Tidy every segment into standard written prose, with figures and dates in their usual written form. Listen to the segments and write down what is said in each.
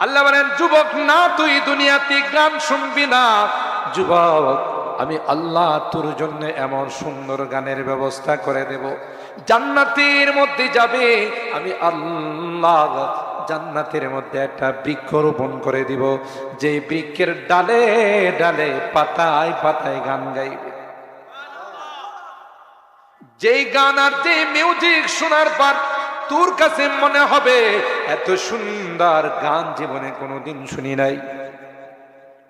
আল্লাহ বলেন, যুবক না, তুই দুনিয়াতে গান শুনবি না। যুবক, আমি আল্লাহ তোর জন্য এমন সুন্দর গানের ব্যবস্থা করে দেব, জান্নাতের মধ্যে যাবে। আমি আল্লাহ জান্নাতের মধ্যে একটা বৃক্ষ রোপণ করে দিব, যে বৃক্ষের ডালে ডালে পাতায় পাতায় গান গাইবে। যেই গান আর যে মিউজিক শোনার পর তোর কাছে মনে হবে এত সুন্দর গান জীবনে কোনোদিন শুনি নাই,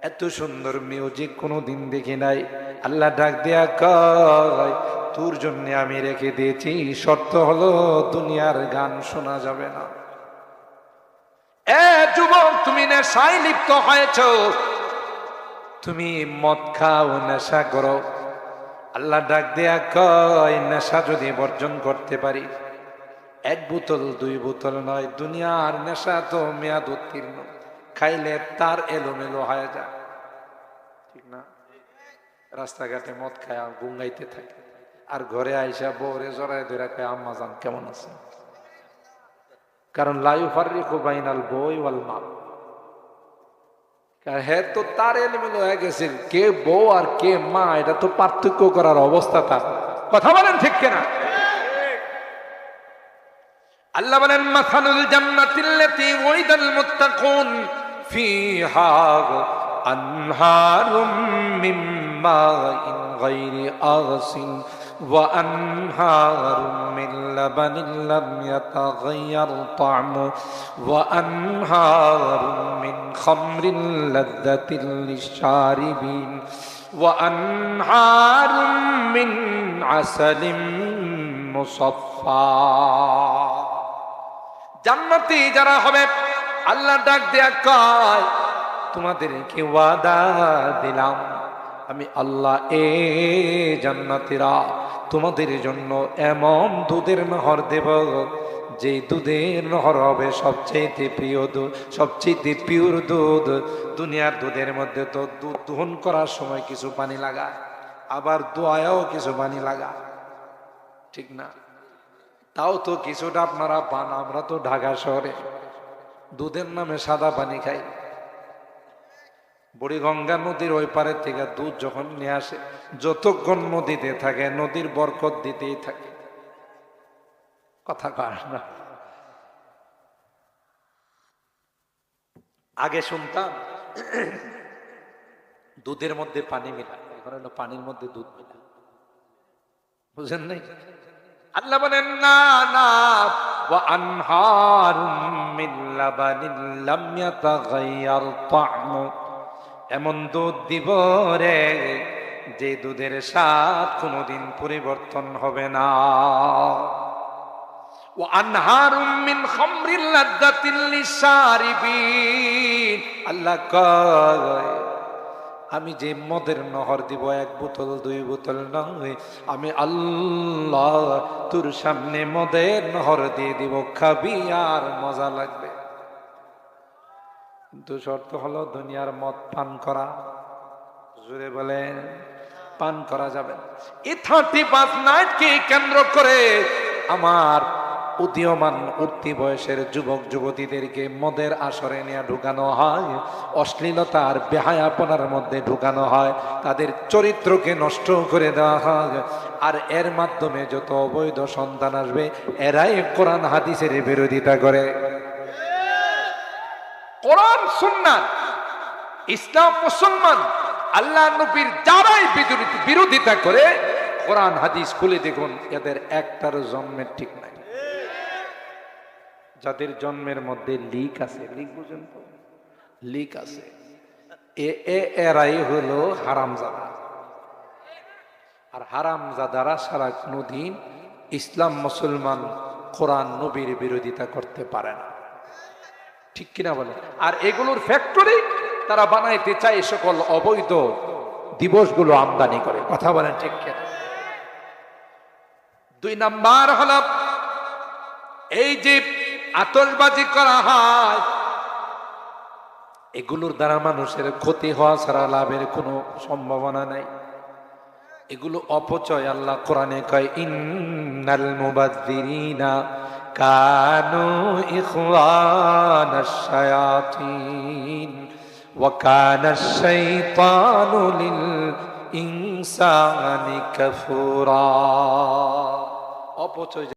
এত সুন্দর মিউজিক কোনোদিন দেখি নাই। আল্লাহ ডাক দেয়া কয়, তোর জন্য আমি রেখে দিয়েছি, শর্ত হলো দুনিয়ার গান শোনা যাবে না। এ যুবক, তুমি নেশায় লিপ্ত হয়েছ, তুমি মদ খাও, নেশা করো। আল্লাহ ডাক দেয়া কয়, নেশা যদি বর্জন করতে পারি, এক বোতল দুই বোতল নয়, দুনিয়ার নেশা তো মেয়াদ উত্তীর্ণ, খাইলে তার এলোমেলো হয়ে যায়, ঠিক না? রাস্তাঘাটে মদ খায় গুঙ্গাইতে থাকে, আর ঘরে আইসা বউরে জড়ায় ধরে কয়, আম্মা জান কেমন আছে? কারণ লা ইউফাররিকু বাইনাল বই ওয়াল মা, হ্যাঁ তো তার এলোমেলো হয়ে গেছে, কে বউ আর কে মা এটা তো পার্থক্য করার অবস্থা তার। কথা বলেন ঠিক কিনা? আল্লাহ বলেন, মাসালুল জান্নাতিল্লাতী ওয়াইদাল মুত্তাকুন ফিহা আনহারুম মিন মাইন গায়রি আগসিন ওয়া আনহারুম মিন লাবানিন লাম ইয়াতাগায়্যার তা'মু ওয়া আনহারুম মিন খামরিন লাযযাতিন লিশ-শারিবিন ওয়া আনহারুম মিন আসালিন মুসাফফা। জান্নাতি যারা হবে, আল্লাহ ডাক দেয়া কয়, তোমাদেরকে ওয়াদা দিলাম আমি আল্লাহ, এ জান্নাতীরা তোমাদের জন্য এমন দুধের নহর দেব, যে দুধের নহর হবে সবচেয়ে প্রিয় দুধ, সবচেয়ে পিওর দুধ। দুনিয়ার দুধের মধ্যে তো দুধ দহন করার সময় কিছু পানি লাগায়, আবার দোয়ায়ও কিছু পানি লাগায়, ঠিক না? তাও তো কিছুটা আপনারা পান, আমরা তো ঢাকা শহরে দুধের নামে সাদা পানি খাই। বুড়িগঙ্গা নদীর ওই পারের থেকে দুধ যখন নিয়ে আসে, যতক্ষণ নদীতে থাকে নদীর বরকত দিতেই থাকে, কথা কয় না? আগে শুনতাম দুধের মধ্যে পানি মিলা, এখন হলো পানির মধ্যে দুধ মিলা, বুঝেন নাই? আল্লাহ বলেন, না না, ওয়া আনহারুম মিন লাবানিন লাম ইয়াতাগায়্যার তা'মু, এমন দুধ দিব রে যে দুধের স্বাদ কোনোদিন পরিবর্তন হবে না। ওয়া আনহারুম মিন খামরিন লাযযাতিন লিশ-শারিবিন, আল্লাহ কয়, আমি যে মদের নহর দিব এক বোতল দুই বোতল নয়, আমি আল্লাহ তোর সামনে মদের নহর দিয়ে দিব, খাবি আর মজা লাগবে। কিন্তু শর্ত হলো দুনিয়ার মদ পান করা, জোরে বলেন, পান করা যাবে। এই 35 নাইটকে কেন্দ্র করে আমার উদীয়মান উঠতি বয়সের যুবক যুবতীদেরকে মদের আসরে নিয়ে ঢুকানো হয়, অশ্লীলতা আর বেহায়াপনার মধ্যে ঢুকানো হয়, তাদের চরিত্রকে নষ্ট করে দেওয়া হয়। আর এর মাধ্যমে যত অবৈধ সন্তান আসবে, এরাই কোরআন হাদিসের বিরোধিতা করে। কোরআন সুন্নাত ইসলাম মুসলমান আল্লাহ নবীর যারাই বিরোধিতা করে, কোরআন হাদিস খুলে দেখুন, এদের একটার জন্মের ঠিক নাই। যাদের জন্মের মধ্যে লিক আছে, লিক বুঝেন তো, লিক আছে, এরাই হলো হারামজাদা। আর হারামজাদারা সারা কোনদিন ইসলাম মুসলমান কোরআন নবীর বিরোধিতা করতে পারে না, ঠিক কিনা বলে? আর এগুলোর ফ্যাক্টরি তারা বানাইতে চায় সকল অবৈধ দিবসগুলো আমদানি করে, কথা বলেন ঠিক কিনা? 2 নাম্বার হলো এই যে আতশবাজি করা হয়, এগুলোর দ্বারা মানুষের ক্ষতি হওয়া ছাড়া লাভের কোনো সম্ভাবনা নাই। এগুলো অপচয়। আল্লাহ কোরআনে কয়, ইন্নাল মুবাযযিরিনা কানু ইখওয়ানাশ শায়াতিন ওয়া কানাশ শাইতানু লিল ইনসানি কাফুরা। অপচয়